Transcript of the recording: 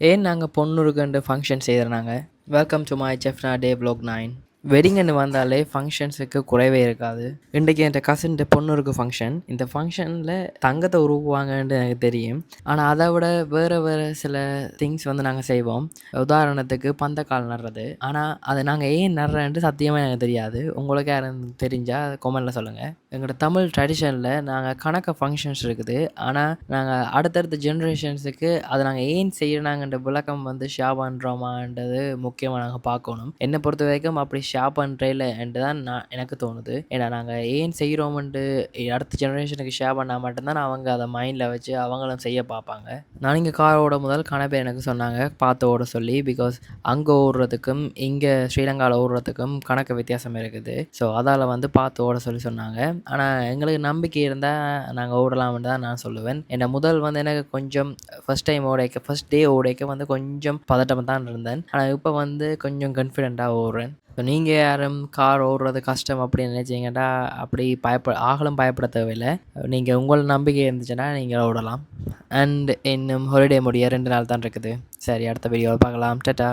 ஏன் நாங்கள் பொண்ணுருக்குண்டு ஃபங்க்ஷன் செய்கிறனாங்க. வெல்கம் டு மை செஃப்னா டே vlog 9. வெட்டிங்குன்னு வந்தாலே ஃபங்க்ஷன்ஸுக்கு குறைவே இருக்காது. இன்றைக்கி என் கசின் பொண்ணுருக்கு ஃபங்க்ஷன். இந்த ஃபங்க்ஷனில் தங்கத்தை உருவாங்கன்னு எனக்கு தெரியும். ஆனால் அதை விட வேறு சில திங்ஸ் நாங்கள் செய்வோம். உதாரணத்துக்கு பந்தக்கால் நடுறது. ஆனால் அதை நாங்கள் ஏன் நடுறேன்ட்டு சத்தியமாக எனக்கு தெரியாது. உங்களுக்கு யாரும் தெரிஞ்சால் கொமெண்டில் சொல்லுங்கள். எங்களோட தமிழ் ட்ரெடிஷனில் நாங்கள் கணக்க ஃபங்க்ஷன்ஸ் இருக்குது. ஆனால் நாங்கள் அடுத்தடுத்த ஜென்ரேஷன்ஸுக்கு அதை நாங்கள் ஏன் செய்யறாங்கன்ற விளக்கம் ஷேர் பண்ணுறோமான்றது முக்கியமாக நாங்கள் பார்க்கணும். என்னை பொறுத்த வரைக்கும் அப்படி ஷேர் பண்ணுறேல என்று தான் எனக்கு தோணுது. ஏன்னா நாங்கள் ஏன் செய்கிறோம்ன்ட்டு அடுத்த ஜெனரேஷனுக்கு ஷேர் பண்ணால் மட்டும்தான் அவங்க அதை மைண்டில் வச்சு அவங்களும் செய்ய பார்ப்பாங்க. நான் இங்கே கார் ஓட முதல் பேர் எனக்கு சொன்னாங்க பார்த்து ஓட சொல்லி. பிகாஸ் அங்கே ஓடுறதுக்கும் இங்கே ஸ்ரீலங்காவில் ஓடுறதுக்கும் கணக்கு வித்தியாசம் இருக்குது. ஸோ அதால் பார்த்து ஓட சொன்னாங்க. ஆனால் எங்களுக்கு நம்பிக்கை இருந்தால் நாங்கள் ஓடலாம்னு தான் நான் சொல்லுவேன். என்னை முதல் எனக்கு கொஞ்சம் ஃபஸ்ட் டைம் ஃபஸ்ட் டே ஓடைக்க கொஞ்சம் பதட்டம் தான் இருந்தேன். ஆனால் இப்போ கொஞ்சம் கான்ஃபிடெண்ட்டாக ஓடுறேன். ஸோ நீங்கள் யாரும் கார் ஓடுறது கஷ்டம் அப்படின்னு நினச்சிங்கன்னா அப்படி பயப்பட தேவையில்லை. நீங்கள் உங்கள் நம்பிக்கை இருந்துச்சுன்னா நீங்கள் ஓடலாம். அண்ட் இன்னும் ஹாலிடே முடிய 2 நாள் தான் இருக்குது. சரி, அடுத்த வீடியோவில் பார்க்கலாம். டாடா.